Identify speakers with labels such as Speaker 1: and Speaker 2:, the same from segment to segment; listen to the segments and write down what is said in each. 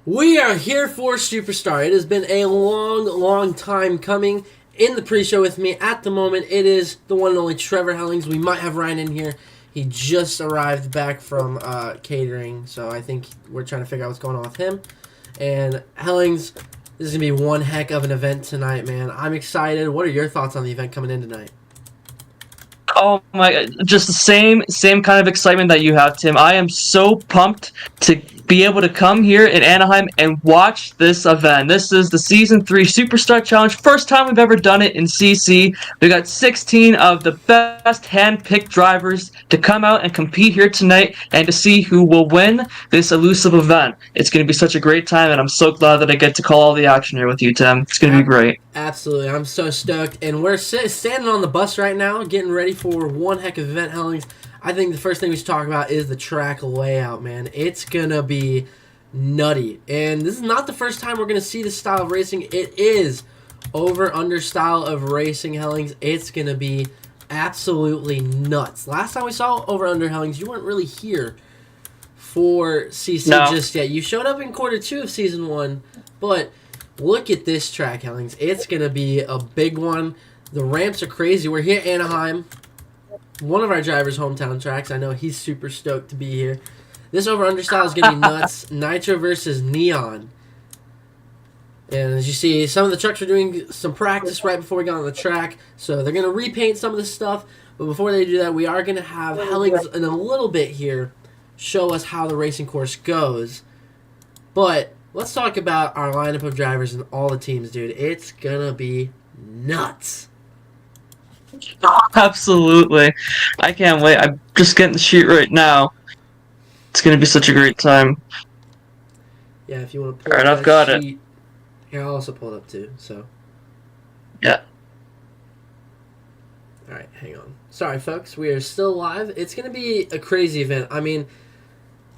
Speaker 1: We are here for Superstar. It has been a long time coming. In the pre-show with me at the moment, it is the one and only Trevor Hellings. We might have Ryan in here. He just arrived back from catering, so I think we're trying to figure out what's going on with him. And Hellings, this is going to be one heck of an event tonight, man. I'm excited. What are your thoughts on the event coming in tonight?
Speaker 2: Oh my God, just the same kind of excitement that you have, Tim. I am so pumped to be able to come here in Anaheim and watch this event. This is the Season 3 Superstar Challenge. First time we've ever done it in CC. We got 16 of the best hand-picked drivers to come out and compete here tonight and to see who will win this elusive event. It's going to be such a great time, and I'm so glad that I get to call all the action here with you, Tim. It's going to be great.
Speaker 1: Absolutely. I'm so stoked. And we're standing on the bus right now, getting ready for one heck of event, Hellings. I think the first thing we should talk about is the track layout, man. It's going to be nutty. And this is not the first time we're going to see this style of racing. It is over-under style of racing, Hellings. It's going to be absolutely nuts. Last time we saw over-under, Hellings, you weren't really here for CC just yet. You showed up in quarter 2 of Season 1, but look at this track, Hellings. It's going to be a big one. The ramps are crazy. We're here at Anaheim, one of our driver's hometown tracks. I know he's super stoked to be here. This over-under style is going to be nuts. Nitro versus Neon. And as you see, some of the trucks are doing some practice right before we got on the track. So they're going to repaint some of this stuff. But before they do that, we are going to have Hellings in a little bit here show us how the racing course goes. But let's talk about our lineup of drivers and all the teams, dude. It's going to be nuts.
Speaker 2: Absolutely. I can't wait. I'm just getting the sheet right now. It's going to be such a great time.
Speaker 1: Yeah, if you want to pull
Speaker 2: Alright,
Speaker 1: up
Speaker 2: I've got
Speaker 1: sheet. Here, I'll also pull it up too, so.
Speaker 2: Yeah.
Speaker 1: Alright, hang on. Sorry, folks. We are still live. It's going to be a crazy event. I mean,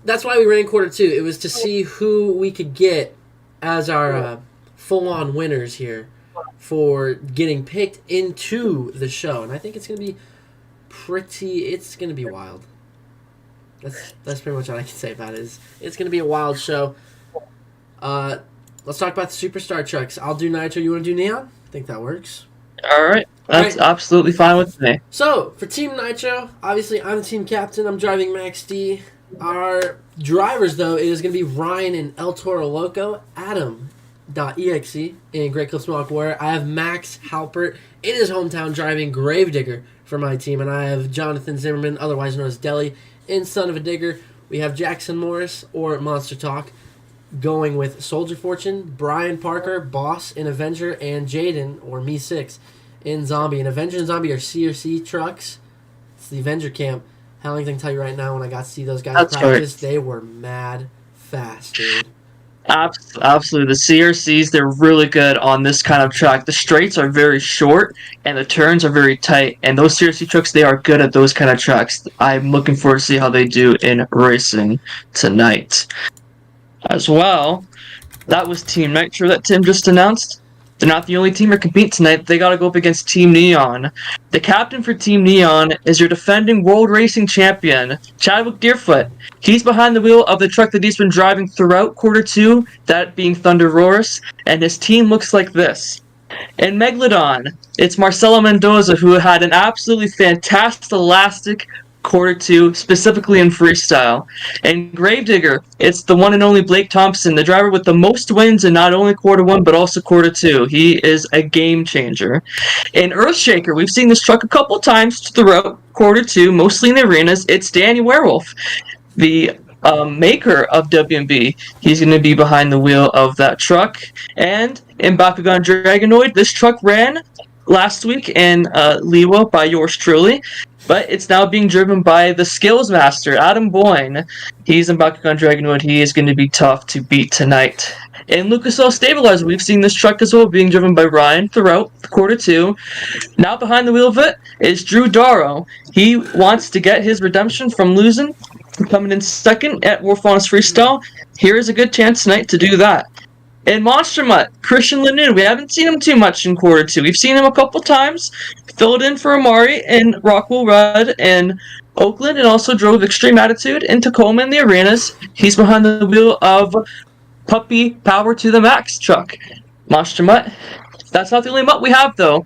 Speaker 1: that's why we ran quarter 2. It was to see who we could get as our full-on winners here for getting picked into the show. And I think it's going to be it's going to be wild. That's pretty much all I can say about it. It's going to be a wild show. Let's talk about the Superstar trucks. I'll do Nitro. You want to do Neon? I think that works.
Speaker 2: All right. That's absolutely fine with me.
Speaker 1: So, for Team Nitro, obviously I'm the team captain. I'm driving Max D. Our drivers, though, it is going to be Ryan and El Toro Loco, Adam.exe in Great Clips Milwaukee Warrior. I have Max Halpert in his hometown driving Gravedigger for my team, and I have Jonathan Zimmerman, otherwise known as Deli, in Son of a Digger. We have Jackson Morris, or Monster Talk, going with Soldier Fortune, Brian Parker, Boss in Avenger, and Jaden, or Me6, in Zombie. And Avenger and Zombie are CRC trucks. It's the Avenger camp. Hellings, I can tell you right now, when I got to see those guys practice, they were mad fast, dude.
Speaker 2: Absolutely. The CRCs, they're really good on this kind of track. The straights are very short, and the turns are very tight. And those CRC trucks, they are good at those kind of tracks. I'm looking forward to see how they do in racing tonight. As well, that was Team Nitro that Tim just announced. They're not the only team to compete tonight. They got to go up against Team Neon. The captain for Team Neon is your defending World Racing Champion, Chadwick Deerfoot. He's behind the wheel of the truck that he's been driving throughout quarter 2, that being Thunder Roars, and his team looks like this. In Megalodon, it's Marcelo Mendoza, who had an absolutely fantastic quarter 2, specifically in freestyle. And Gravedigger, it's the one and only Blake Thompson, the driver with the most wins in not only quarter 1 but also quarter 2. He is a game changer. In Earthshaker, we've seen this truck a couple times throughout quarter 2, mostly in the arenas. It's Danny Werewolf, the maker of WMB. He's going to be behind the wheel of that truck. And in Bakugan Dragonoid, this truck ran last week in Liwa by yours truly. But it's now being driven by the skills master, Adam Boyne. He's in Bakugan Dragonoid. He is going to be tough to beat tonight. In Lucas Oil Stabilizer, we've seen this truck as well being driven by Ryan throughout quarter 2. Now behind the wheel of it is Drew Darrow. He wants to get his redemption from losing, coming in second at War Faunus Freestyle. Here is a good chance tonight to do that. In Monster Mutt, Christian Lanoon, we haven't seen him too much in quarter 2. We've seen him a couple times, filled in for Amari in Rockwell Red in Oakland, and also drove Extreme Attitude in Tacoma in the arenas. He's behind the wheel of puppy power to the max truck. Monster Mutt. That's not the only Mutt we have, though.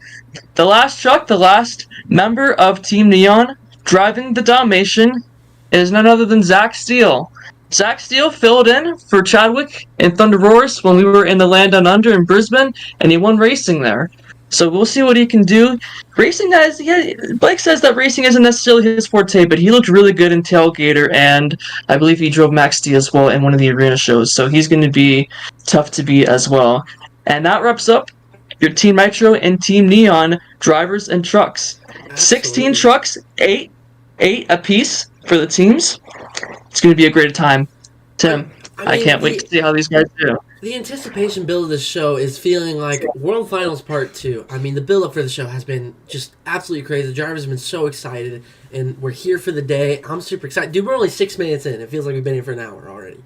Speaker 2: The last truck, the last member of Team Neon driving the Dalmatian is none other than Zach Steele. Zach Steele filled in for Chadwick in Thunder Roars when we were in the Land Down Under in Brisbane, and he won racing there. So we'll see what he can do. Racing, guys, yeah, Blake says that racing isn't necessarily his forte, but he looked really good in Tailgater, and I believe he drove Max D as well in one of the arena shows, so he's going to be tough to beat as well. And that wraps up your Team Nitro and Team Neon drivers and trucks.
Speaker 1: Absolutely.
Speaker 2: 16 trucks, eight apiece for the teams. It's going to be a great time. Tim, I can't wait to see how these guys do.
Speaker 1: The anticipation build of this show is feeling like World Finals Part 2. I mean, the build-up for the show has been just absolutely crazy. The drivers have been so excited, and we're here for the day. I'm super excited. Dude, we're only 6 minutes in. It feels like we've been here for an hour already.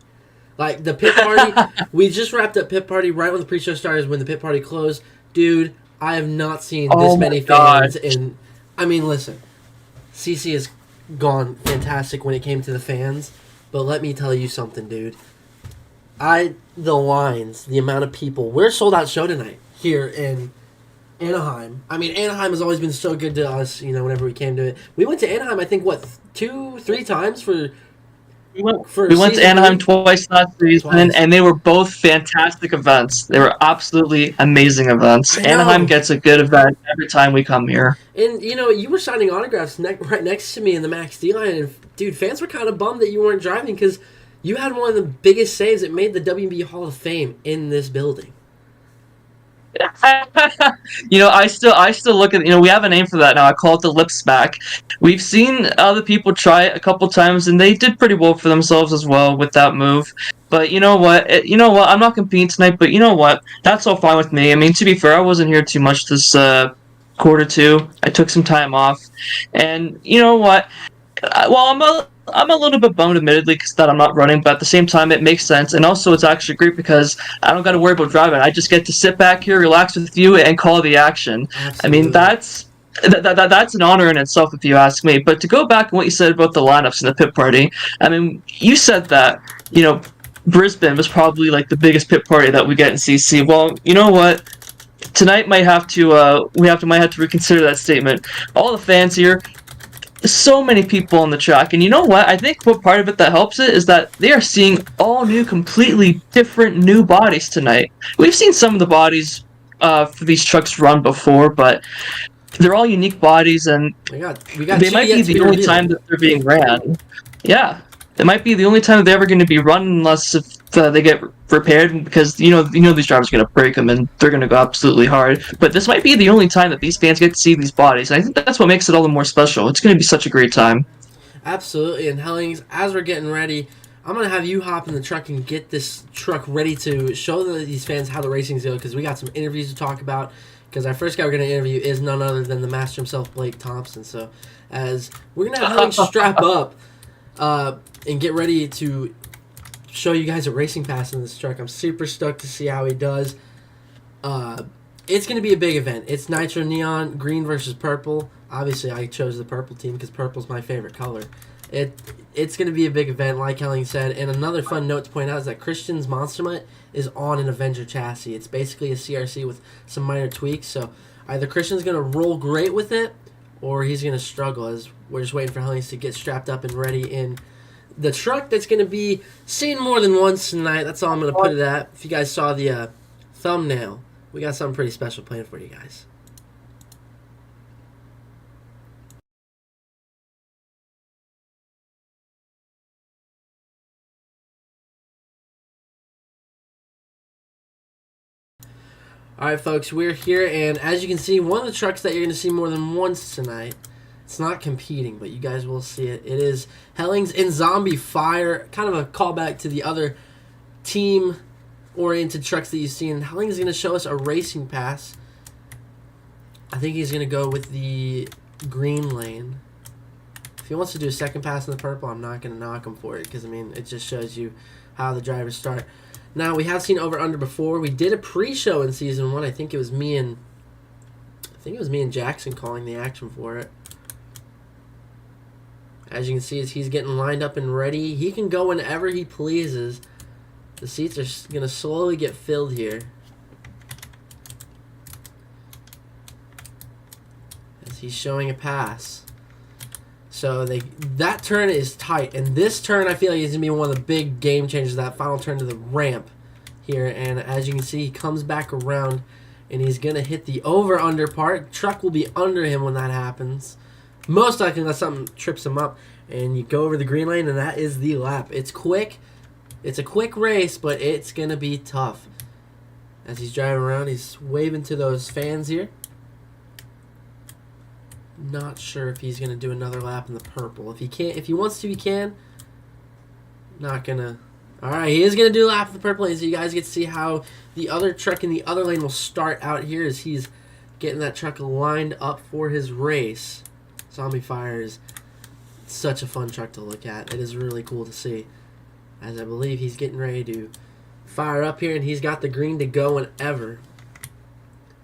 Speaker 1: Like, the pit party, we just wrapped up pit party right when the pre-show started, when the pit party closed. Dude, I have not seen this many fans. And I mean, listen, CC has gone fantastic when it came to the fans, but let me tell you something, dude. The lines, the amount of people. We're a sold-out show tonight here in Anaheim. I mean, Anaheim has always been so good to us, you know, whenever we came to it. We went to Anaheim, I think, 2-3 times for...
Speaker 2: We went to Anaheim twice last season, and they were both fantastic events. They were absolutely amazing events. Anaheim gets a good event every time we come here.
Speaker 1: And, you know, you were signing autographs right next to me in the Max D line, and, dude, fans were kind of bummed that you weren't driving because you had one of the biggest saves that made the WB Hall of Fame in this building.
Speaker 2: You know, I still look at, you know, we have a name for that now. I call it the lip smack. We've seen other people try it a couple times, and they did pretty well for themselves as well with that move. But you know what? I'm not competing tonight, but you know what? That's all fine with me. I mean, to be fair, I wasn't here too much this quarter two. I took some time off, and you know what? Well, I'm a little bit bummed, admittedly, that I'm not running, but at the same time, it makes sense. And also, it's actually great because I don't got to worry about driving. I just get to sit back here, relax with you, and call the action.
Speaker 1: Absolutely.
Speaker 2: I mean, that's an honor in itself, if you ask me. But to go back on what you said about the lineups in the pit party, I mean, you said that, you know, Brisbane was probably like the biggest pit party that we get in CC. Well, you know what? Tonight might have to reconsider that statement. All the fans here. So many people on the track, and you know what? I think what part of it that helps it is that they are seeing all new, completely different new bodies tonight. We've seen some of the bodies for these trucks run before, but they're all unique bodies, and
Speaker 1: we got
Speaker 2: they might be the only time that they're being ran. Yeah, it might be the only time that they're ever going to be run unless if they get repaired, because you know these drivers are going to break them and they're going to go absolutely hard. But this might be the only time that these fans get to see these bodies, and I think that's what makes it all the more special. It's going to be such a great time.
Speaker 1: Absolutely. And Hellings, as we're getting ready, I'm going to have you hop in the truck and get this truck ready to show these fans how the racing's going, because we got some interviews to talk about, because our first guy we're going to interview is none other than the master himself, Blake Thompson. So as we're going to have Hellings strap up and get ready to show you guys a racing pass in this truck. I'm super stoked to see how he does. It's going to be a big event. It's Nitro Neon, green versus purple. Obviously, I chose the purple team because purple's my favorite color. It's going to be a big event, like Helling said. And another fun note to point out is that Christian's Monster Mutt is on an Avenger chassis. It's basically a CRC with some minor tweaks. So either Christian's going to roll great with it, or he's going to struggle, as we're just waiting for Helling to get strapped up and ready in the truck that's going to be seen more than once tonight. That's all I'm going to put it at. If you guys saw the thumbnail, we got something pretty special planned for you guys. Alright, folks, we're here, and as you can see, one of the trucks that you're going to see more than once tonight, it's not competing, but you guys will see it. It is Hellings in Zombie Fire, kind of a callback to the other team-oriented trucks that you've seen. Hellings is going to show us a racing pass. I think he's going to go with the green lane. If he wants to do a second pass in the purple, I'm not going to knock him for it, because, I mean, it just shows you how the drivers start. Now, we have seen over-under before. We did a pre-show in Season 1. I think it was me and Jackson calling the action for it. As you can see, as he's getting lined up and ready, he can go whenever he pleases. The seats are going to slowly get filled here. As he's showing a pass. So that turn is tight. And this turn, I feel like, is going to be one of the big game changers. That final turn to the ramp here. And as you can see, he comes back around. And he's going to hit the over-under part. Truck will be under him when that happens. Most likely unless something trips him up. And you go over the green lane, and that is the lap. It's quick. It's a quick race, but it's going to be tough. As he's driving around, he's waving to those fans here. Not sure if he's going to do another lap in the purple. If he wants to, he can. Not going to. All right, he is going to do a lap in the purple lane, so you guys get to see how the other truck in the other lane will start out here as he's getting that truck lined up for his race. Zombie Fire is such a fun truck to look at. It is really cool to see. As I believe he's getting ready to fire up here, and he's got the green to go whenever.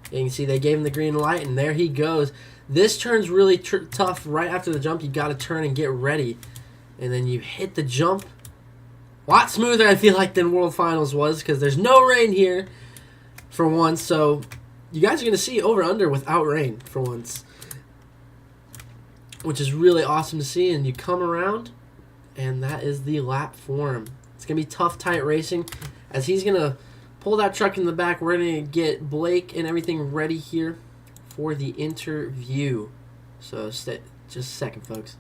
Speaker 1: And you can see they gave him the green light, and there he goes. This turn's really tough. Right after the jump, you got to turn and get ready. And then you hit the jump. A lot smoother, I feel like, than World Finals was, because there's no rain here for once. So you guys are going to see over-under without rain for once, which is really awesome to see. And you come around, and that is the lap for him. It's going to be tough, tight racing as he's going to pull that truck in the back. We're going to get Blake and everything ready here for the interview. So just a second, folks.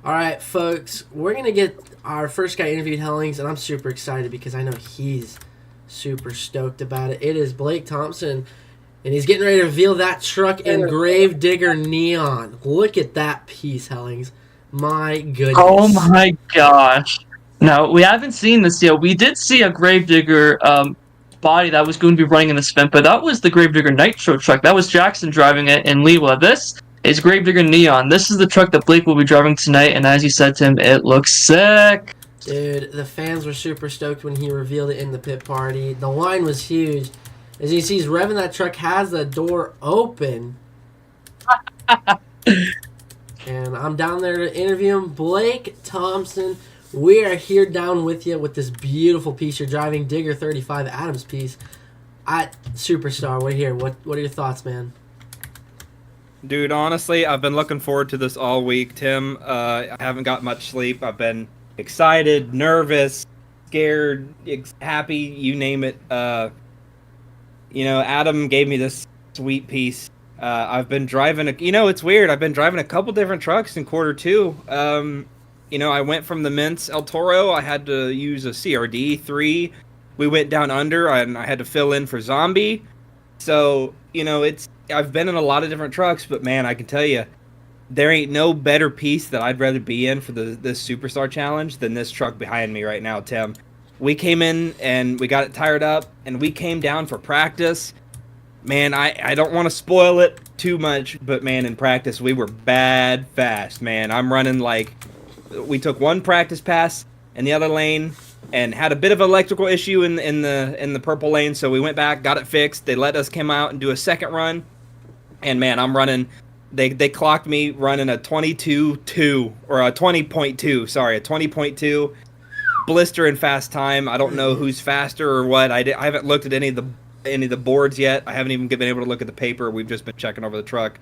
Speaker 1: All right, folks, we're going to get our first guy interviewed, Hellings, and I'm super excited because I know he's super stoked about it. It is Blake Thompson, and he's getting ready to reveal that truck in Gravedigger Neon. Look at that piece, Hellings. My goodness.
Speaker 2: Oh my gosh. No, we haven't seen this yet. We did see a Gravedigger body that was going to be running in this event, but that was the Gravedigger Nitro truck. That was Jackson driving it in Lewa. This is Gravedigger Neon. This is the truck that Blake will be driving tonight, and as you said to him, it looks sick.
Speaker 1: Dude, the fans were super stoked when he revealed it in the pit party. The line was huge. As you see, he's revving that truck, has the door open. And I'm down there to interview him. Blake Thompson, we are here down with you with this beautiful piece you're driving, Digger 35 Adams piece at SuperStar. We're here. What are your thoughts, man?
Speaker 3: Dude, honestly, I've been looking forward to this all week, Tim. I haven't got much sleep. I've been excited, nervous, scared, happy, you name it. Adam gave me this sweet piece. I've been driving it's weird. I've been driving a couple different trucks in quarter two. I went from the Mints El Toro. I had to use a CRD 3. We went down under, and I had to fill in for Zombie. So, I've been in a lot of different trucks, but man, I can tell you, there ain't no better piece that I'd rather be in for this SuperStar Challenge than this truck behind me right now, Tim. We came in, and we got it tired up, and we came down for practice. Man, I don't want to spoil it too much, but man, in practice, we were bad fast, man. I'm running we took one practice pass in the other lane and had a bit of an electrical issue in the purple lane, so we went back, got it fixed. They let us come out and do a second run, and man, I'm running. They clocked me running a 22.2 or a 20.2. Sorry, a 20.2 blister in fast time. I don't know who's faster or what. I haven't looked at any of the boards yet. I haven't even been able to look at the paper. We've just been checking over the truck.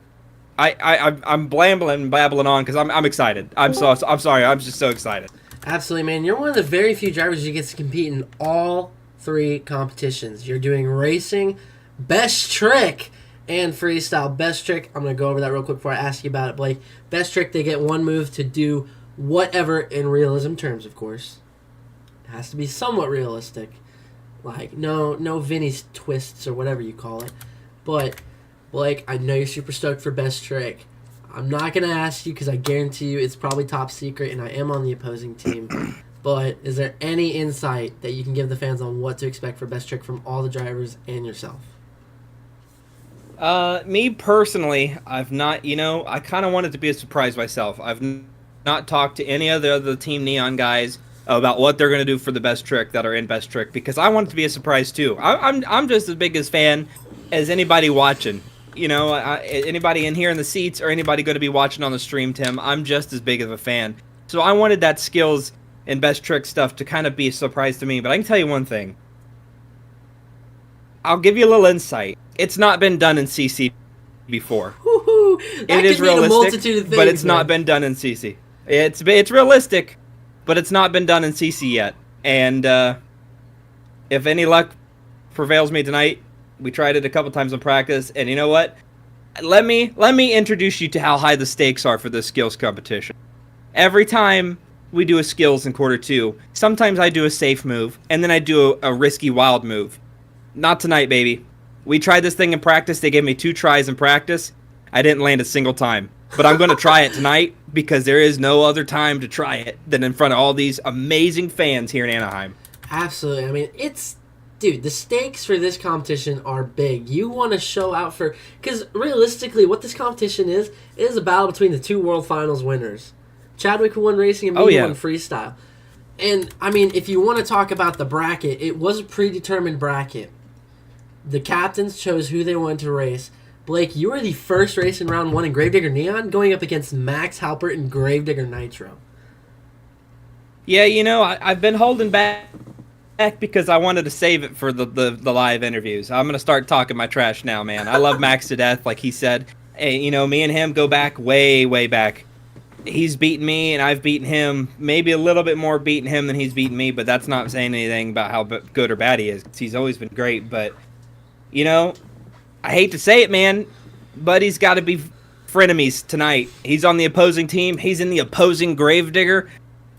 Speaker 3: I'm babbling on because I'm excited. I'm sorry. I'm just so excited.
Speaker 1: Absolutely, man. You're one of the very few drivers who gets to compete in all 3 competitions. You're doing racing, best trick, and freestyle. Best trick, I'm going to go over that real quick before I ask you about it, Blake. Best trick, they get one move to do whatever in realism terms, of course. It has to be somewhat realistic. Like, no Vinny's twists or whatever you call it. But, Blake, I know you're super stoked for best trick. I'm not going to ask you because I guarantee you it's probably top secret and I am on the opposing team. But is there any insight that you can give the fans on what to expect for best trick from all the drivers and yourself?
Speaker 3: Me personally, I've not, I kind of wanted to be a surprise myself. I've not talked to any of the other Team Neon guys about what they're going to do for the best trick that are in best trick because I want it to be a surprise too. I'm just as big as fan as anybody watching. Anybody in here in the seats or anybody going to be watching on the stream, Tim, I'm just as big of a fan. So I wanted that skills and best trick stuff to kind of be a surprise to me. But I can tell you one thing. I'll give you a little insight. It's not been done in CC before. It is realistic, but it's not been done in CC. It's realistic, but it's not been done in CC yet. And if any luck prevails me tonight, we tried it a couple times in practice, and you know what? Let me introduce you to how high the stakes are for this skills competition. Every time we do a skills in quarter 2, sometimes I do a safe move, and then I do a risky wild move. Not tonight, baby. We tried this thing in practice. They gave me 2 tries in practice. I didn't land a single time. But I'm going to try it tonight because there is no other time to try it than in front of all these amazing fans here in Anaheim.
Speaker 1: Absolutely. I mean, dude, the stakes for this competition are big. You want to show out for... Because realistically, what this competition is a battle between the 2 World Finals winners. Chadwick, who won racing, and me, who won freestyle. And, I mean, if you want to talk about the bracket, it was a predetermined bracket. The captains chose who they wanted to race. Blake, you were the first race in round 1 in Gravedigger Neon, going up against Max Halpert in Gravedigger Nitro.
Speaker 3: Yeah, I've been holding back because I wanted to save it for the live interviews. I'm going to start talking my trash now, man. I love Max to death, like he said. Hey, me and him go back way, way back. He's beaten me, and I've beaten him. Maybe a little bit more beaten him than he's beaten me, but that's not saying anything about how good or bad he is. He's always been great, but, I hate to say it, man, but he's got to be frenemies tonight. He's on the opposing team. He's in the opposing Gravedigger.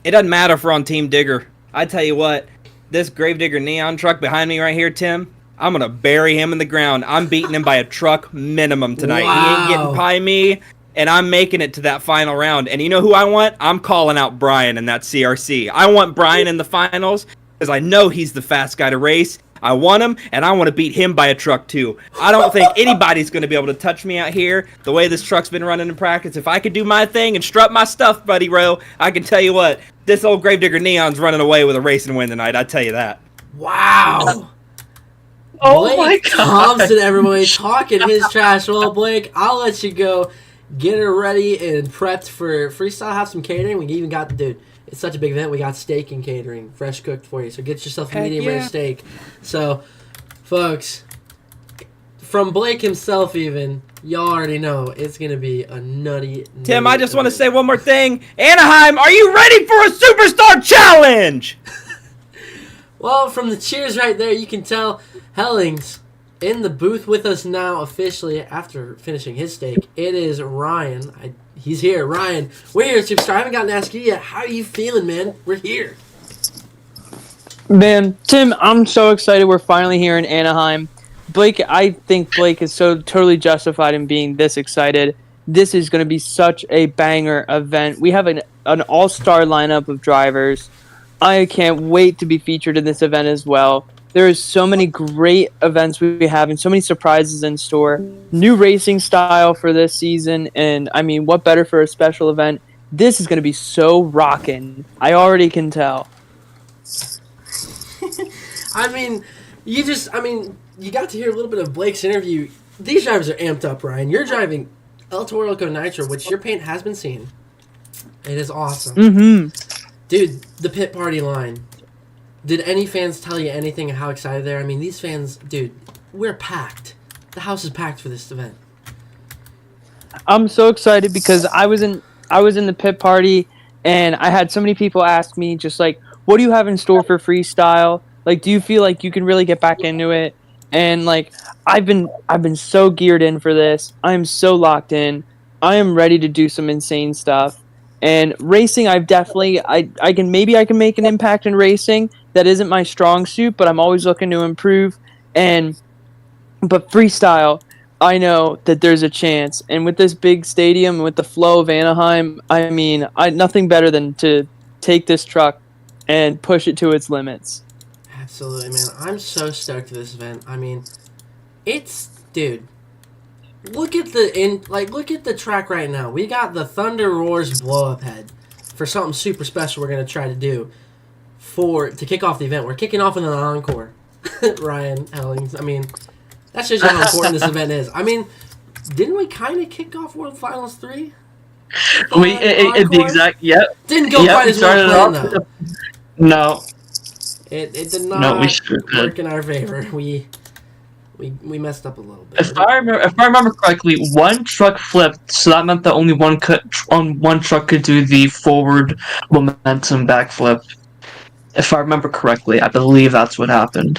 Speaker 3: It doesn't matter if we're on Team Digger. I tell you what, this Gravedigger Neon truck behind me right here, Tim, I'm going to bury him in the ground. I'm beating him by a truck minimum tonight. Wow. He ain't getting by me, and I'm making it to that final round. And you know who I want? I'm calling out Brian in that CRC. I want Brian in the finals because I know he's the fast guy to race. I want him, and I want to beat him by a truck, too. I don't think anybody's going to be able to touch me out here the way this truck's been running in practice. If I could do my thing and strut my stuff, buddy Rowe, I can tell you what, this old Gravedigger Neon's running away with a racing win tonight, I tell you that.
Speaker 1: Wow.
Speaker 2: Oh,
Speaker 1: Blake
Speaker 2: my God.
Speaker 1: Thompson, everybody, talking his trash. Well, Blake, I'll let you go. Get her ready and prepped for freestyle. Have some catering. We even got, dude, it's such a big event. We got steak and catering, fresh cooked for you. So get yourself a medium rare steak. So, folks, from Blake himself even, y'all already know it's going to be a nutty
Speaker 3: Tim, I just want to say one more thing. Anaheim, are you ready for a Superstar Challenge?
Speaker 1: Well, from the cheers right there, you can tell Hellings in the booth with us now officially after finishing his steak. It is Ryan. He's here. Ryan, we're here at SuperStar. I haven't gotten to ask you yet. How are you feeling, man? We're here.
Speaker 4: Man, Tim, I'm so excited we're finally here in Anaheim. Blake, I think Blake is so totally justified in being this excited. This is going to be such a banger event. We have an all-star lineup of drivers. I can't wait to be featured in this event as well. There is so many great events we have and so many surprises in store. New racing style for this season, and I mean, what better for a special event? This is going to be so rockin'. I already can tell.
Speaker 1: I mean, you got to hear a little bit of Blake's interview. These drivers are amped up, Ryan. You're driving El Toro Go Nitro, which your paint has been seen. It is awesome.
Speaker 4: Mm-hmm.
Speaker 1: Dude, the pit party line. Did any fans tell you anything of how excited they are? I mean, these fans, dude, we're packed. The house is packed for this event.
Speaker 4: I'm so excited because I was in the pit party and I had so many people ask me just like, what do you have in store for freestyle? Like, do you feel like you can really get back into it? And like, I've been so geared in for this. I'm so locked in. I am ready to do some insane stuff. And racing, I've definitely I can make an impact in racing. That isn't my strong suit, but I'm always looking to improve. But freestyle, I know that there's a chance. And with this big stadium, with the flow of Anaheim, I mean, nothing better than to take this truck and push it to its limits.
Speaker 1: Absolutely, man. I'm so stoked for this event. I mean, dude. Look at the track right now. We got the Thunder Roars blow up head for something super special we're gonna try to do to kick off the event. We're kicking off with an encore. Ryan Hellings. I mean, that shows you how important this event is. I mean, didn't we kind of kick off World Finals 3?
Speaker 2: The exact
Speaker 1: Didn't go quite as well planned though.
Speaker 2: No.
Speaker 1: It did not work in our favor. We messed up a little bit.
Speaker 2: If I remember correctly, one truck flipped, so that meant that only one truck could do the forward momentum backflip. If I remember correctly, I believe that's what happened.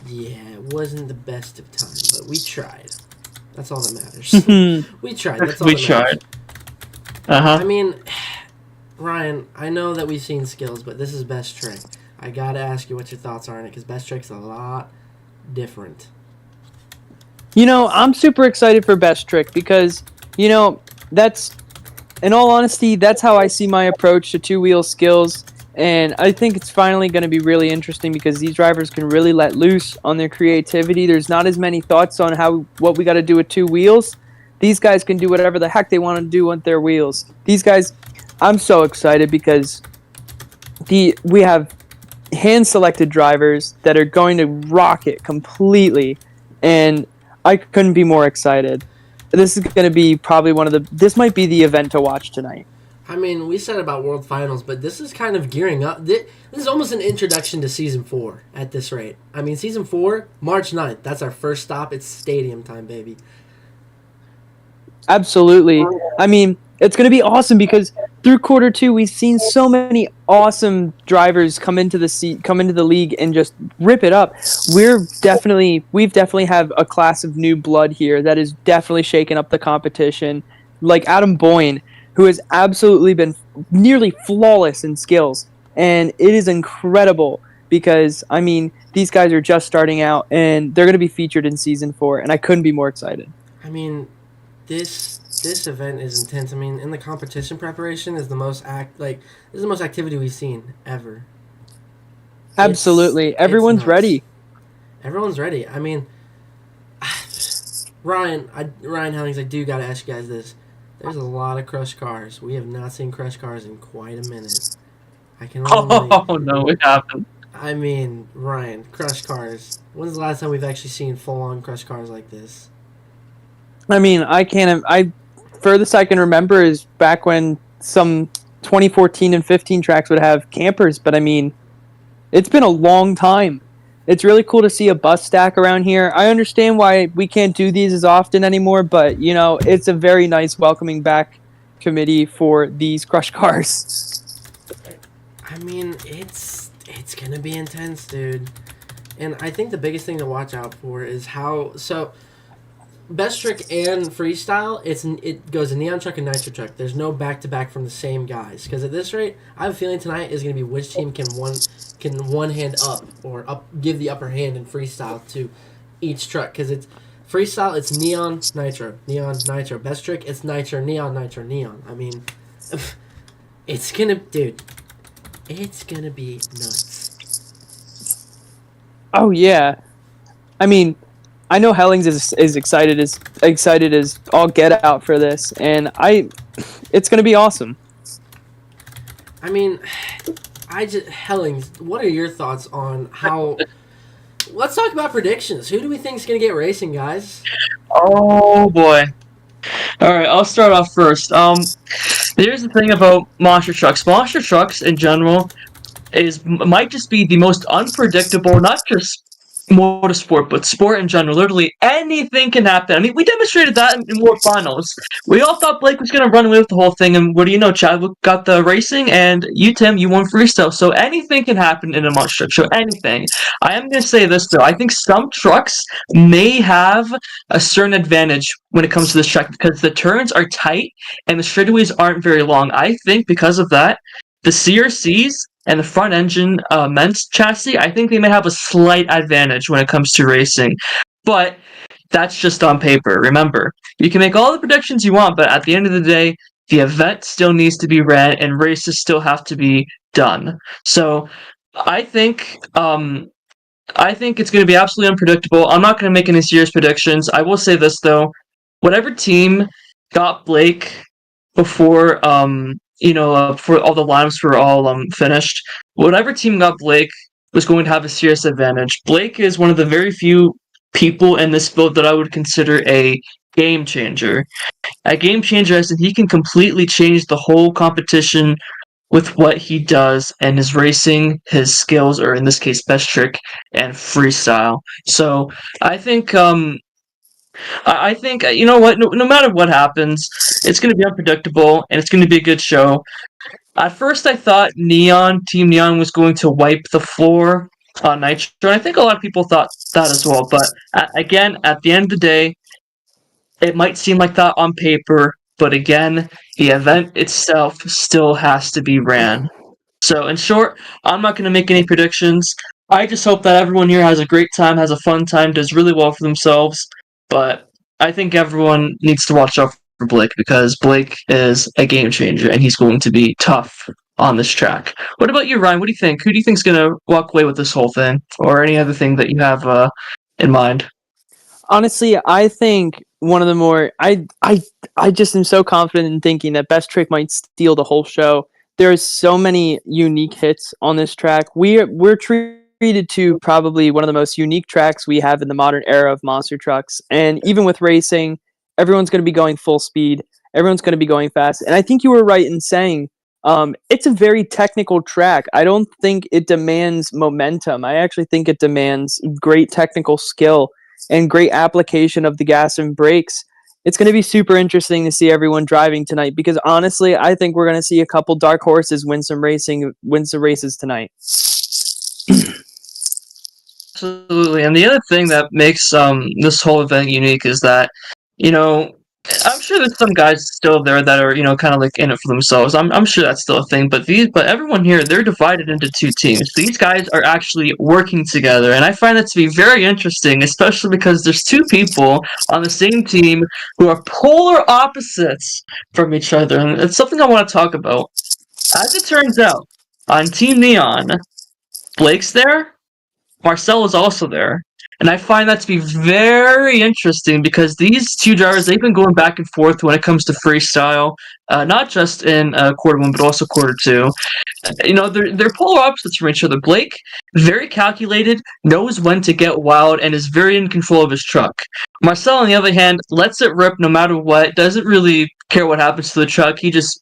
Speaker 1: Yeah, it wasn't the best of times, but we tried. That's all that matters. We tried. That's all that matters. I mean, Ryan, I know that we've seen skills, but this is best trick. I gotta ask you what your thoughts are on it, because best trick's a lot different.
Speaker 4: You know, I'm super excited for Best Trick because, you know, that's, in all honesty, that's how I see my approach to two-wheel skills. And I think it's finally going to be really interesting because these drivers can really let loose on their creativity. There's not as many thoughts on what we got to do with two wheels. These guys can do whatever the heck they want to do with their wheels. These guys, I'm so excited because we have hand-selected drivers that are going to rock it completely. And I couldn't be more excited. This is going to be probably this might be the event to watch tonight.
Speaker 1: I mean, we said about World Finals, but this is kind of gearing up. This is almost an introduction to Season 4 at this rate. I mean, Season 4, March 9th. That's our first stop. It's stadium time, baby.
Speaker 4: Absolutely. I mean, it's going to be awesome because through quarter two, we've seen so many awesome drivers come into the league and just rip it up. We've definitely have a class of new blood here that is definitely shaking up the competition. Like Adam Boyne, who has absolutely been nearly flawless in skills. And it is incredible because, I mean, these guys are just starting out and they're going to be featured in Season 4, and I couldn't be more excited.
Speaker 1: I mean, this event is intense. I mean, in the competition preparation is the most activity we've seen ever.
Speaker 4: Absolutely. Everyone's ready.
Speaker 1: Everyone's ready. I mean, Ryan Hellings, I do got to ask you guys this. There's a lot of crushed cars. We have not seen crushed cars in quite a minute. I can only...
Speaker 2: Oh, no, it happened.
Speaker 1: I mean, Ryan, crushed cars. When's the last time we've actually seen full-on crushed cars like this?
Speaker 4: I mean, furthest I can remember is back when some 2014 and 15 tracks would have campers, but I mean, it's been a long time. It's really cool to see a bus stack around here. I understand why we can't do these as often anymore, but you know, it's a very nice welcoming back committee for these crush cars.
Speaker 1: I mean, it's gonna be intense, dude. And I think the biggest thing to watch out for is how Best Trick and Freestyle, it goes a Neon Truck and Nitro Truck. There's no back-to-back from the same guys. Because at this rate, I have a feeling tonight is going to be which team can one hand up or give the upper hand in Freestyle to each truck. Because it's Freestyle, it's Neon, Nitro, Neon, Nitro. Best Trick, it's Nitro, Neon, Nitro, Neon. I mean, it's going to be nuts.
Speaker 4: Oh yeah, I mean, I know Hellings is excited as all get out for this, and it's gonna be awesome.
Speaker 1: I mean, Hellings, what are your thoughts on how? Let's talk about predictions. Who do we think is gonna get racing, guys?
Speaker 2: Oh boy. All right, I'll start off first. Here's the thing about monster trucks. Monster trucks in general might just be the most unpredictable, not just motorsport, but sport in general. Literally anything can happen. I mean, we demonstrated that in World Finals. We all thought Blake was going to run away with the whole thing, and what do you know, Chadwick got the racing, and you, Tim, you won freestyle. So anything can happen in a monster truck show. Anything. I am going to say this, though. I think some trucks may have a certain advantage when it comes to this track because the turns are tight and the straightaways aren't very long. I think because of that, the CRCs and the front engine Mentz chassis, I think they may have a slight advantage when it comes to racing. But that's just on paper. Remember, you can make all the predictions you want, but at the end of the day, the event still needs to be ran and races still have to be done. So I think it's going to be absolutely unpredictable. I'm not going to make any serious predictions. I will say this, though. Whatever team got Blake before before all the lineups were all finished, whatever team got Blake was going to have a serious advantage. Blake is one of the very few people in this field that I would consider a game changer. A game changer as in he can completely change the whole competition with what he does and his racing, his skills, or in this case, best trick and freestyle. So I think you know what, no matter what happens, it's going to be unpredictable and it's going to be a good show. At first I thought Team Neon was going to wipe the floor on Nitro, and I think a lot of people thought that as well, but again, at the end of the day, it might seem like that on paper, but again, the event itself still has to be ran. So in short, I'm not going to make any predictions. I just hope that everyone here has a great time, has a fun time, does really well for themselves. But I think everyone needs to watch out for Blake because Blake is a game changer and he's going to be tough on this track. What about you, Ryan? What do you think? Who do you think is going to walk away with this whole thing, or any other thing that you have in mind?
Speaker 4: Honestly, I think one of the more I just am so confident in thinking that Best Trick might steal the whole show. There's so many unique hits on this track. We're treated to probably one of the most unique tracks we have in the modern era of monster trucks. And even with racing, everyone's going to be going full speed. Everyone's going to be going fast. And I think you were right in saying it's a very technical track. I don't think it demands momentum. I actually think it demands great technical skill and great application of the gas and brakes. It's going to be super interesting to see everyone driving tonight because honestly, I think we're going to see a couple dark horses win some races tonight.
Speaker 2: Absolutely. And the other thing that makes this whole event unique is that, I'm sure there's some guys still there that are, kind of like in it for themselves. I'm sure that's still a thing. But everyone here, they're divided into two teams. These guys are actually working together, and I find that to be very interesting, especially because there's two people on the same team who are polar opposites from each other, and it's something I want to talk about. As it turns out, on Team Neon, Blake's there, Marcel is also there. And I find that to be very interesting because these two drivers, they've been going back and forth when it comes to freestyle, not just in quarter one, but also quarter two. They're polar opposites from each other. Blake, very calculated, knows when to get wild, and is very in control of his truck. Marcel, on the other hand, lets it rip no matter what, doesn't really care what happens to the truck. He just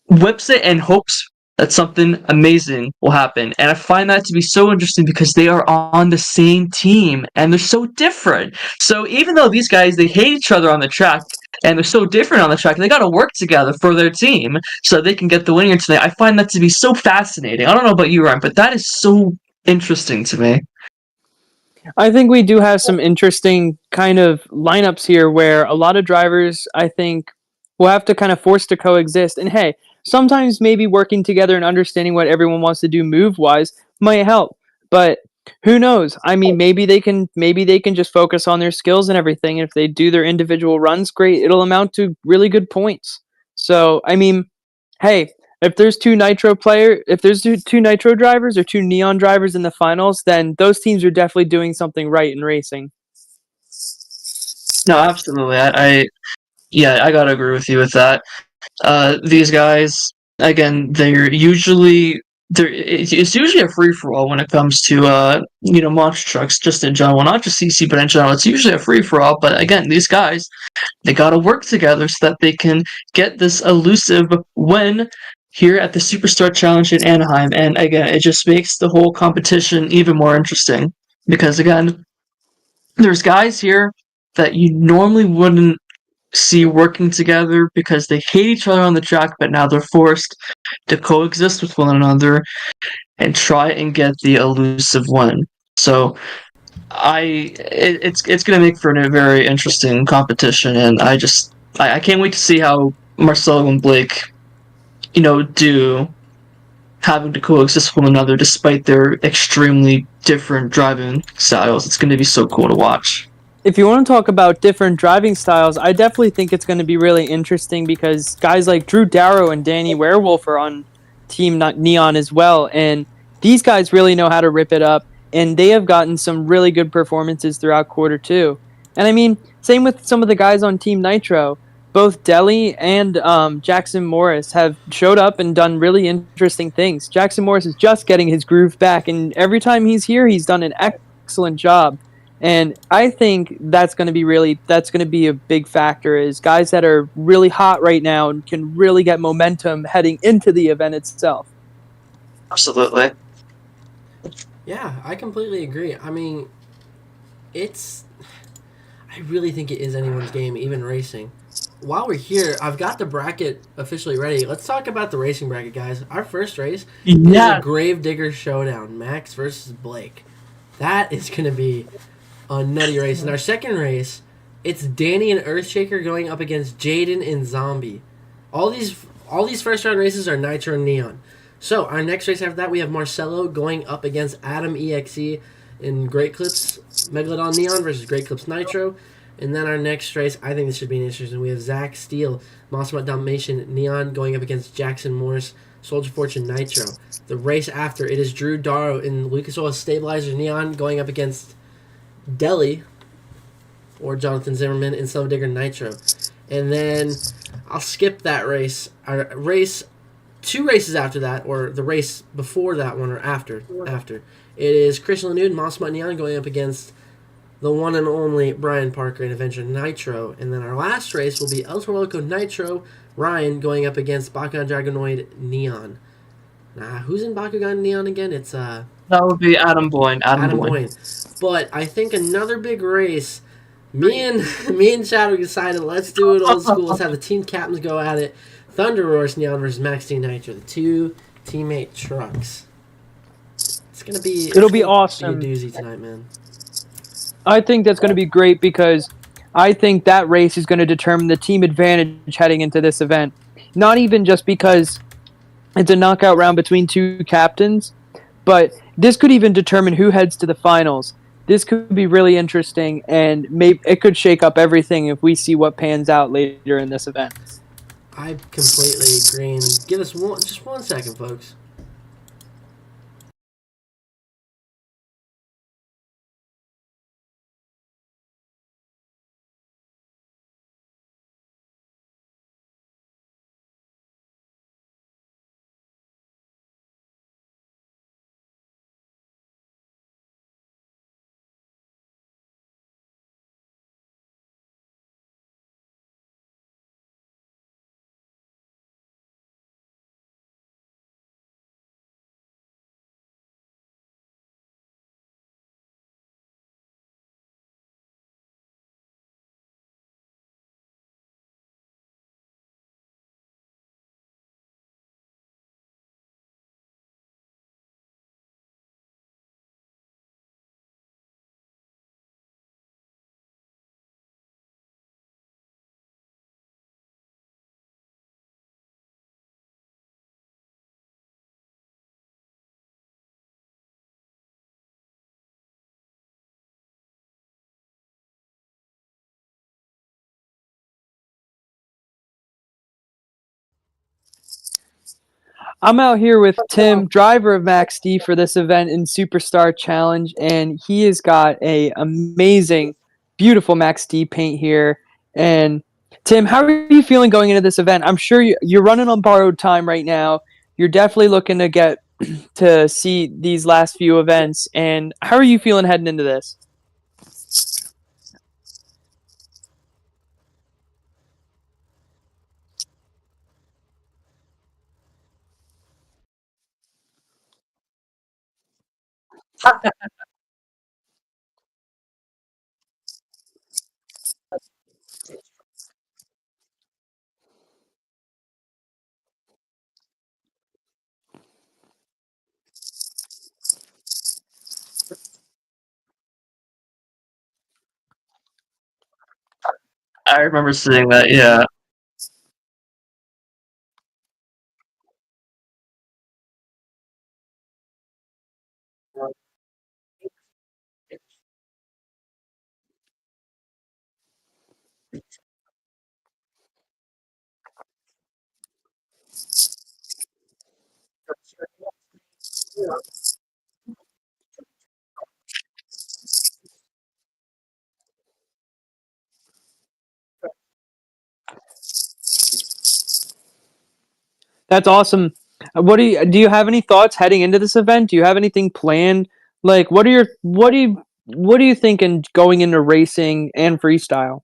Speaker 2: whips it and hopes that something amazing will happen. And I find that to be so interesting because they are on the same team and they're so different. So even though these guys, they hate each other on the track and they're so different on the track, they got to work together for their team so they can get the winner tonight. I find that to be so fascinating. I don't know about you, Ryan, but that is so interesting to me.
Speaker 4: I think we do have some interesting kind of lineups here where a lot of drivers, I think, will have to kind of force to coexist. And hey, sometimes maybe working together and understanding what everyone wants to do move wise might help. But who knows? I mean, maybe they can just focus on their skills and everything. And if they do their individual runs, great. It'll amount to really good points. So, I mean, hey, if there's two nitro drivers or two neon drivers in the finals, then those teams are definitely doing something right in racing.
Speaker 2: No, absolutely. Yeah, I gotta agree with you with that. These guys, again, it's usually a free for all when it comes to monster trucks, just in general, not just CC, but in general, it's usually a free for all. But again, these guys, they gotta work together so that they can get this elusive win here at the SuperStar Challenge in Anaheim. And again, it just makes the whole competition even more interesting because again, there's guys here that you normally wouldn't see working together because they hate each other on the track, but now they're forced to coexist with one another and try and get the elusive win. So it's going to make for a very interesting competition, and I can't wait to see how Marcelo and Blake, do having to coexist with one another despite their extremely different driving styles. It's going to be so cool to watch.
Speaker 4: If you want to talk about different driving styles, I definitely think it's going to be really interesting because guys like Drew Darrow and Danny Werewolf are on Team Neon as well, and these guys really know how to rip it up, and they have gotten some really good performances throughout quarter two. And I mean, same with some of the guys on Team Nitro. Both Deli and Jackson Morris have showed up and done really interesting things. Jackson Morris is just getting his groove back, and every time he's here, he's done an excellent job. And I think that's going to be a big factor is guys that are really hot right now and can really get momentum heading into the event itself.
Speaker 2: Absolutely.
Speaker 1: Yeah, I completely agree. I mean, I really think it is anyone's game, even racing. While we're here, I've got the bracket officially ready. Let's talk about the racing bracket, guys. Our first race is
Speaker 2: Yeah.
Speaker 1: a Gravedigger Showdown, Max versus Blake. That is going to be a nutty race. In our second race, it's Danny and Earthshaker going up against Jaden and Zombie. All these first round races are Nitro and Neon. So our next race after that, we have Marcelo going up against Adam EXE in Great Clips Megalodon Neon versus Great Clips Nitro. And then our next race, I think this should be interesting. We have Zach Steele, Mossmut Dalmatian Neon going up against Jackson Morris, Soldier Fortune Nitro. The race after, it is Drew Darrow in Lucas Oil Stabilizer Neon going up against Deli or Jonathan Zimmerman in Silver Digger Nitro. And then I'll skip that race. Our race, two races after that, or the race before that one or after. It is Christian Lanude and Mossmut Neon going up against the one and only Brian Parker in Avenger Nitro. And then our last race will be El Toro Loco Nitro, Ryan going up against Bakugan Dragonoid Neon. Who's in Bakugan Neon again? It's
Speaker 2: That would be Adam Boyne. Adam Boyne.
Speaker 1: But I think another big race. Me and Shadow decided let's do it old school. Let's have the team captains go at it. Thunder Roars Neon versus Max Team Nitro, the two teammate trucks. It'll be
Speaker 4: awesome.
Speaker 1: Be a doozy tonight, man.
Speaker 4: I think that's going to be great because I think that race is going to determine the team advantage heading into this event. Not even just because it's a knockout round between two captains, but this could even determine who heads to the finals. This could be really interesting, and maybe it could shake up everything if we see what pans out later in this event.
Speaker 1: I completely agree. And give us just 1 second, folks.
Speaker 4: I'm out here with Tim, driver of Max D for this event in SuperStar Challenge, and he has got a amazing, beautiful Max D paint here. And Tim, how are you feeling going into this event? I'm sure you're running on borrowed time right now. You're definitely looking to get to see these last few events. And how are you feeling heading into this?
Speaker 2: I remember seeing that. Yeah.
Speaker 4: That's awesome. What do you have any thoughts heading into this event? Do you have anything planned? Like, what are you thinking going into racing and freestyle?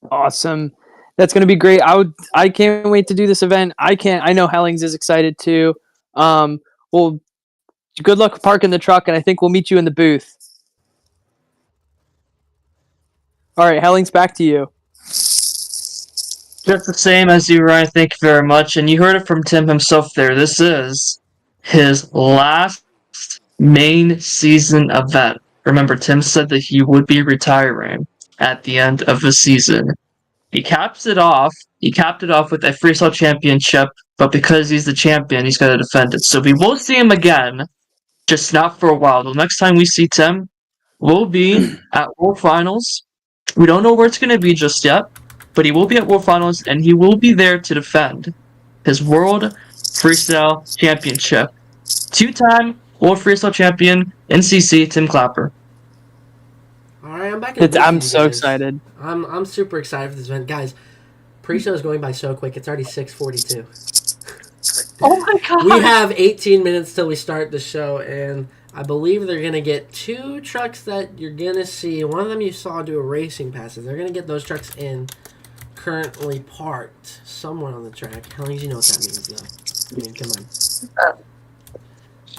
Speaker 4: Awesome. That's going to be great. I can't wait to do this event. I know Hellings is excited too. Well, good luck parking the truck, and I think we'll meet you in the booth. All right, Hellings, back to you.
Speaker 2: Just the same as you, Ryan. Thank you very much. And you heard it from Tim himself there. This is his last main season event. Remember, Tim said that he would be retiring at the end of the season. He caps it off. He capped it off with a freestyle championship, but because he's the champion, he's got to defend it. So we will see him again, just not for a while. The next time we see Tim will be at World Finals. We don't know where it's going to be just yet, but he will be at World Finals, and he will be there to defend his World Freestyle Championship. Two-time World Freestyle Champion NCC, Tim Clapper.
Speaker 1: All right, I'm back. In
Speaker 4: I'm so excited.
Speaker 1: I'm super excited for this event, guys. Pre-show is going by so quick. It's already 6:42.
Speaker 4: Oh my god!
Speaker 1: We have 18 minutes till we start the show, and I believe they're gonna get 2 trucks that you're gonna see. One of them you saw do a racing passes. They're gonna get those trucks in, currently parked somewhere on the track. How long do you know what that means, though? I mean, come on.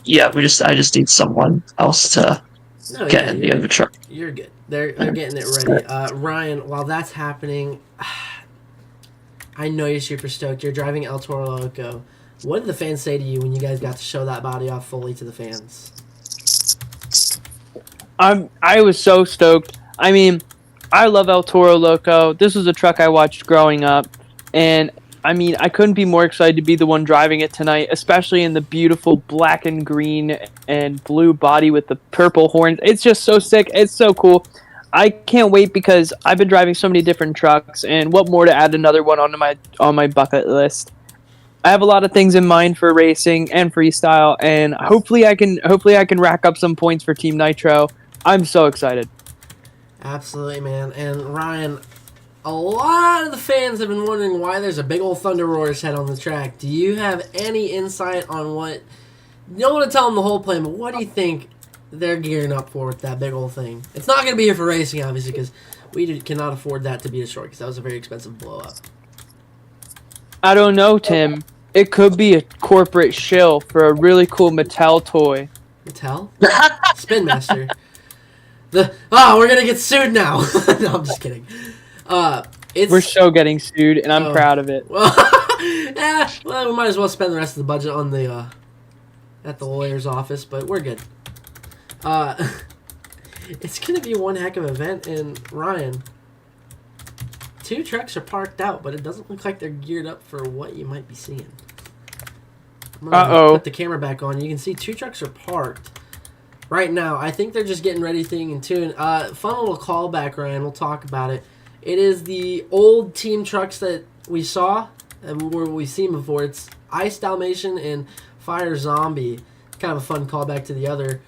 Speaker 2: Yeah, I just need someone else to get in the other truck.
Speaker 1: You're good. They're getting it ready. Ryan, while that's happening, I know you're super stoked. You're driving El Toro Loco. What did the fans say to you when you guys got to show that body off fully to the fans?
Speaker 4: I was so stoked. I mean, I love El Toro Loco. This was a truck I watched growing up, and I mean, I couldn't be more excited to be the one driving it tonight, especially in the beautiful black and green and blue body with the purple horns. It's just so sick. It's so cool. I can't wait because I've been driving so many different trucks, and what more to add another one onto my bucket list. I have a lot of things in mind for racing and freestyle, and hopefully I can rack up some points for Team Nitro. I'm so excited.
Speaker 1: Absolutely, man. And Ryan, a lot of the fans have been wondering why there's a big old Thunder Roar's head on the track. Do you have any insight on what... You don't want to tell them the whole plan, but what do you think they're gearing up for with that big old thing? It's not going to be here for racing, obviously, because we cannot afford that to be destroyed, because that was a very expensive blow-up.
Speaker 4: I don't know, Tim. It could be a corporate shill for a really cool Mattel toy.
Speaker 1: Mattel? Spin Master. We're going to get sued now. No, I'm just kidding.
Speaker 4: We're so getting sued, and I'm proud of it.
Speaker 1: Well, we might as well spend the rest of the budget on the at the lawyer's office, but we're good. It's gonna be one heck of an event, and Ryan, 2 trucks are parked out, but it doesn't look like they're geared up for what you might be seeing. I'm gonna put the camera back on. You can see 2 trucks are parked right now. I think they're just getting ready, thing and tune. Fun little callback, Ryan. We'll talk about it. It is the old team trucks that we saw and where we've seen before. It's Ice Dalmatian and Fire Zombie. Kind of a fun callback to the other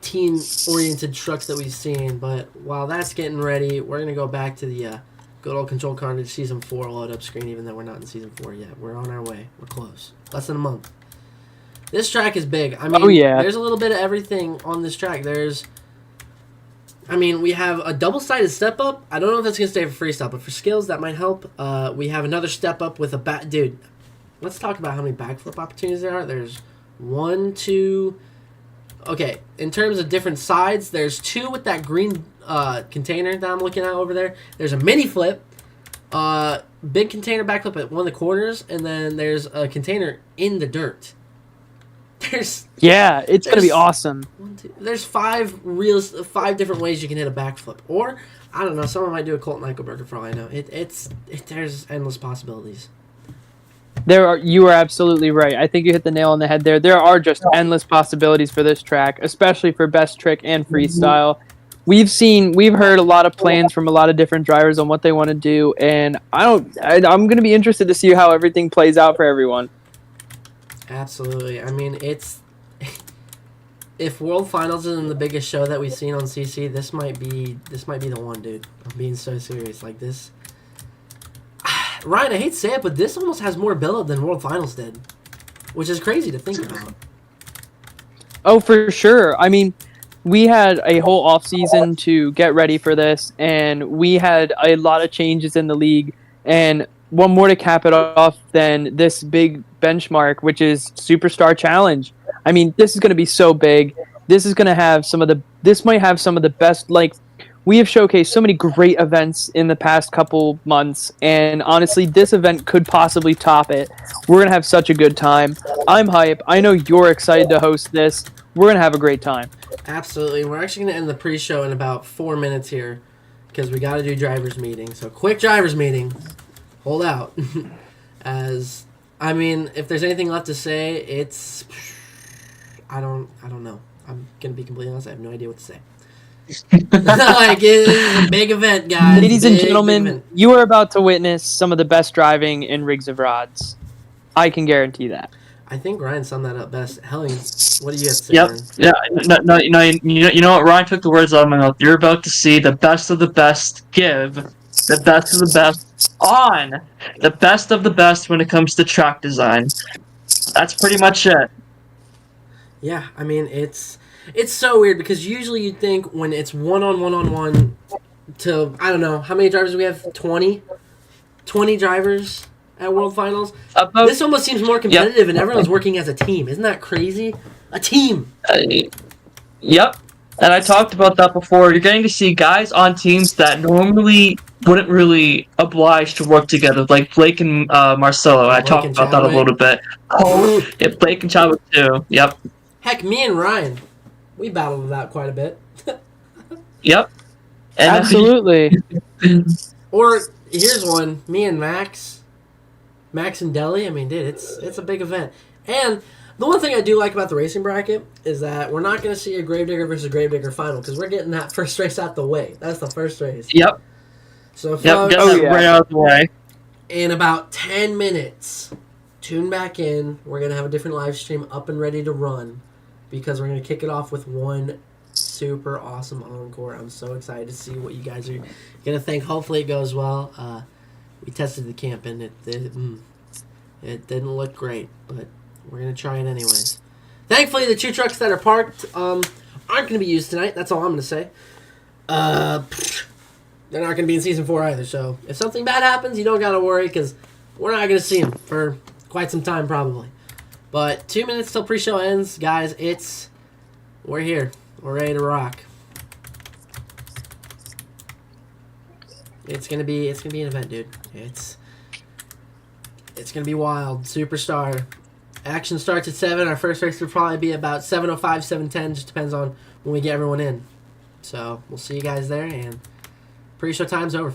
Speaker 1: team-oriented trucks that we've seen. But while that's getting ready, we're going to go back to the good old Control Carnage Season 4 load-up screen, even though we're not in Season 4 yet. We're on our way. We're close. Less than a month. This track is big. I mean, there's a little bit of everything on this track. We have a double-sided step-up. I don't know if that's going to stay for freestyle, but for skills, that might help. We have another step-up with a Dude, let's talk about how many backflip opportunities there are. There's 1, 2... Okay, in terms of different sides, there's 2 with that green container that I'm looking at over there. There's a mini flip, big container backflip at one of the corners, and then there's a container in the dirt. It's gonna be awesome. There's 5 different ways you can hit a backflip, or I don't know. Someone might do a Colt Nykelberger for all I know. There's endless possibilities.
Speaker 4: You are absolutely right. I think you hit the nail on the head there. There are just endless possibilities for this track, especially for best trick and freestyle. We've heard a lot of plans from a lot of different drivers on what they want to do, and I'm going to be interested to see how everything plays out for everyone.
Speaker 1: Absolutely. I mean, if World Finals isn't the biggest show that we've seen on CC, this might be the one, dude. I'm being so serious. Like this. Ryan, I hate to say it, but this almost has more build-up than World Finals did, which is crazy to think about.
Speaker 4: Oh, for sure. I mean, we had a whole off-season to get ready for this, and we had a lot of changes in the league, and one more to cap it off than this big benchmark, which is SuperStar Challenge. I mean, this is going to be so big. This might have some of the best, we have showcased so many great events in the past couple months, and honestly, this event could possibly top it. We're going to have such a good time. I'm hype. I know you're excited to host this. We're going to have a great time.
Speaker 1: Absolutely. We're actually going to end the pre-show in about 4 minutes here. because we got to do drivers meeting. So quick drivers meeting. Hold out. As I mean, if there's anything left to say, it's I don't know. I'm gonna be completely honest. I have no idea what to say. Like it is a big event, guys.
Speaker 4: Ladies and
Speaker 1: Big
Speaker 4: gentlemen,
Speaker 1: event.
Speaker 4: you are about to witness some of the best driving in Rigs of Rods. I can guarantee that.
Speaker 1: I think Ryan summed that up best. Helling, what do you have to say?
Speaker 2: Yep.
Speaker 1: Ryan?
Speaker 2: Yeah. No. You know what? Ryan took the words out of my mouth. You're about to see the best of the best give the best of the best on the best of the best when it comes to track design. That's pretty much it.
Speaker 1: Yeah, I mean it's so weird because usually you'd think when it's one-on-one to I don't know how many drivers do we have 20 drivers at World Finals. This almost seems more competitive and everyone's working as a team. Isn't that crazy? A team.
Speaker 2: Yep. And I talked about that before. You're getting to see guys on teams that normally wouldn't really oblige to work together, like Blake and Marcelo. I talked about that a little bit. Oh, yeah, Blake and Chadwick too. Yep.
Speaker 1: Heck, me and Ryan, we battled it out quite a bit.
Speaker 2: Yep. And
Speaker 4: Absolutely.
Speaker 1: Or here's one, me and Max and Deli. I mean, dude, it's a big event. And the one thing I do like about the racing bracket is that we're not going to see a Gravedigger versus Gravedigger final because we're getting that first race out the way. That's the first race.
Speaker 2: Yep.
Speaker 1: So,
Speaker 2: Get that right out of the way.
Speaker 1: In about 10 minutes, tune back in. We're going to have a different live stream up and ready to run because we're going to kick it off with one super awesome encore. I'm so excited to see what you guys are going to think. Hopefully it goes well. We tested the camp and it didn't look great, but we're going to try it anyways. Thankfully, the 2 trucks that are parked aren't going to be used tonight. That's all I'm going to say. They're not going to be in Season 4 either, so if something bad happens, you don't got to worry because we're not going to see them for quite some time probably. But 2 minutes till pre-show ends, guys. We're here. We're ready to rock. It's gonna be an event, dude. It's gonna be wild. SuperStar. Action starts at 7. Our first race will probably be about 7:05, 7:10. Just depends on when we get everyone in. So we'll see you guys there, and pre-show time's over.